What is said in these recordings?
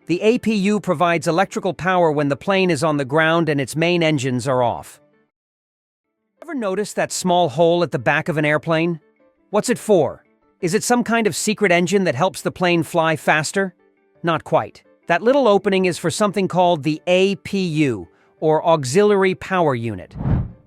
The APU provides electrical power when the plane is on the ground and its main engines are off. Ever notice that small hole at the back of an airplane? What's it for? Is it some kind of secret engine that helps the plane fly faster? Not quite. That little opening is for something called the APU, or Auxiliary Power Unit.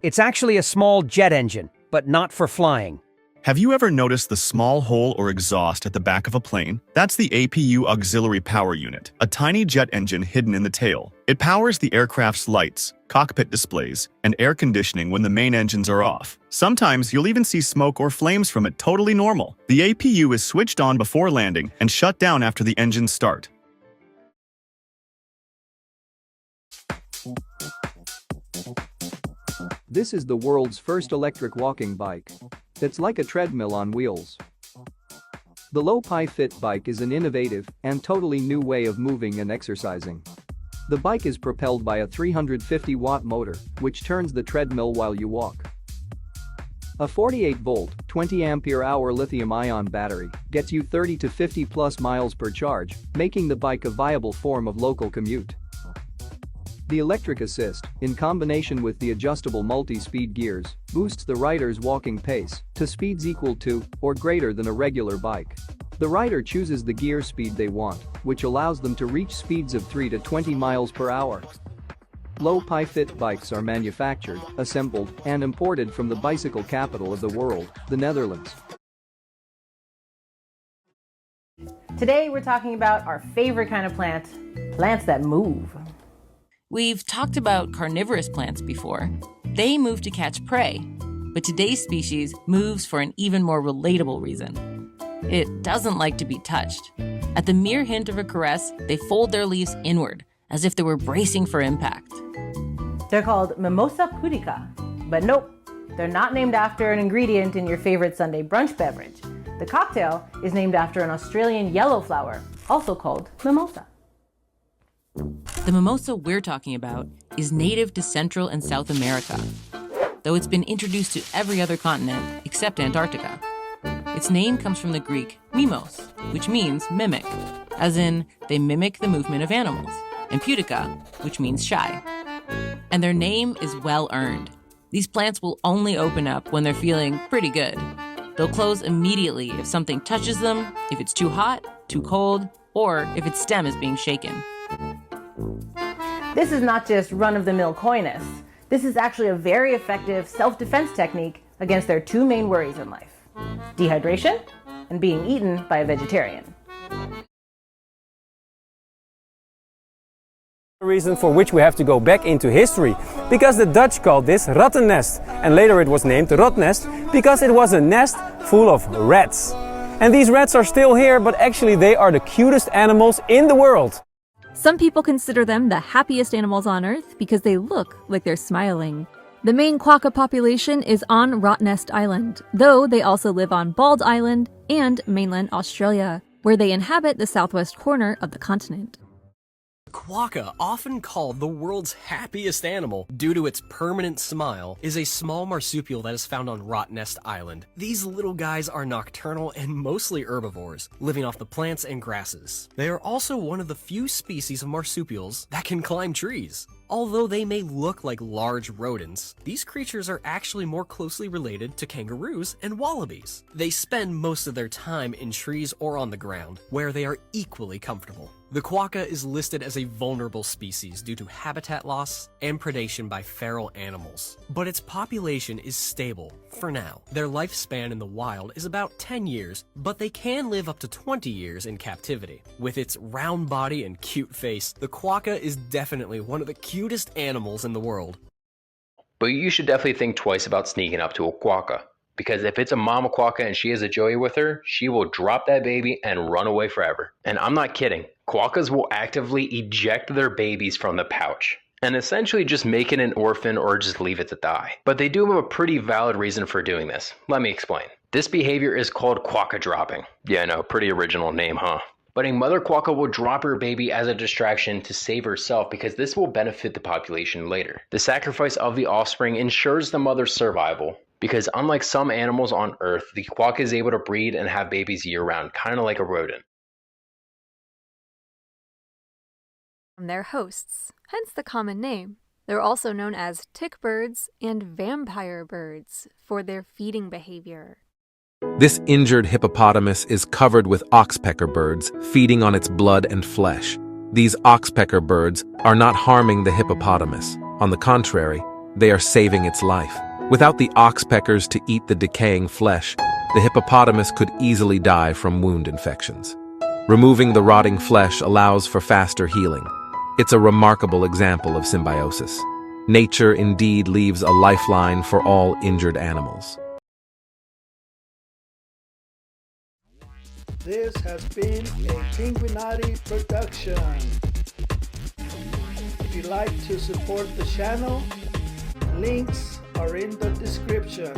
It's actually a small jet engine, but not for flying. Have you ever noticed the small hole or exhaust at the back of a plane? That's the APU Auxiliary Power Unit, a tiny jet engine hidden in the tail. It powers the aircraft's lights, cockpit displays, and air conditioning when the main engines are off. Sometimes you'll even see smoke or flames from it, totally normal. The APU is switched on before landing and shut down after the engines start. This is the world's first electric walking bike. It's like a treadmill on wheels. The Lo-Pi Fit bike is an innovative and totally new way of moving and exercising. The bike is propelled by a 350-watt motor, which turns the treadmill while you walk. A 48-volt, 20-ampere-hour lithium-ion battery gets you 30 to 50 plus miles per charge, making the bike a viable form of local commute. The electric assist, in combination with the adjustable multi-speed gears, boosts the rider's walking pace to speeds equal to or greater than a regular bike. The rider chooses the gear speed they want, which allows them to reach speeds of 3 to 20 miles per hour. Lo-Pi Fit bikes are manufactured, assembled, and imported from the bicycle capital of the world, the Netherlands. Today we're talking about our favorite kind of plant, plants that move. We've talked about carnivorous plants before. They move to catch prey, but today's species moves for an even more relatable reason. It doesn't like to be touched. At the mere hint of a caress, they fold their leaves inward, as if they were bracing for impact. They're called Mimosa pudica, but nope, they're not named after an ingredient in your favorite Sunday brunch beverage. The cocktail is named after an Australian yellow flower, also called mimosa. The mimosa we're talking about is native to Central and South America, though it's been introduced to every other continent except Antarctica. Its name comes from the Greek mimos, which means mimic, as in they mimic the movement of animals, and pudica, which means shy. And their name is well earned. These plants will only open up when they're feeling pretty good. They'll close immediately if something touches them, if it's too hot, too cold, or if its stem is being shaken. This is not just run-of-the-mill coyness. This is actually a very effective self-defense technique against their two main worries in life: dehydration and being eaten by a vegetarian. Reason for which we have to go back into history, because the Dutch called this rattennest, and later it was named rotnest because it was a nest full of rats. And these rats are still here, but actually they are the cutest animals in the world. Some people consider them the happiest animals on Earth because they look like they're smiling. The main quokka population is on Rottnest Island, though they also live on Bald Island and mainland Australia, where they inhabit the southwest corner of the continent. Quokka, often called the world's happiest animal due to its permanent smile, is a small marsupial that is found on Rottnest Island. These little guys are nocturnal and mostly herbivores, living off the plants and grasses. They are also one of the few species of marsupials that can climb trees. Although they may look like large rodents, these creatures are actually more closely related to kangaroos and wallabies. They spend most of their time in trees or on the ground, where they are equally comfortable. The quokka is listed as a vulnerable species due to habitat loss and predation by feral animals, but its population is stable for now. Their lifespan in the wild is about 10 years, but they can live up to 20 years in captivity. With its round body and cute face, the quokka is definitely one of the cutest animals in the world. But you should definitely think twice about sneaking up to a quokka, because if it's a mama quokka and she has a joey with her, she will drop that baby and run away forever. And I'm not kidding. Quokkas will actively eject their babies from the pouch and essentially just make it an orphan or just leave it to die. But they do have a pretty valid reason for doing this. Let me explain. This behavior is called quokka dropping. Yeah, I know, pretty original name, huh? But a mother quokka will drop her baby as a distraction to save herself because this will benefit the population later. The sacrifice of the offspring ensures the mother's survival because unlike some animals on Earth, the quokka is able to breed and have babies year-round, kind of like a rodent. from their hosts, hence the common name. They're also known as tick birds and vampire birds for their feeding behavior. This injured hippopotamus is covered with oxpecker birds, feeding on its blood and flesh. These oxpecker birds are not harming the hippopotamus. On the contrary, they are saving its life. Without the oxpeckers to eat the decaying flesh, the hippopotamus could easily die from wound infections. Removing the rotting flesh allows for faster healing. It's a remarkable example of symbiosis. Nature indeed leaves a lifeline for all injured animals. This has been a Pinguinati production. If you'd like to support the channel, links are in the description.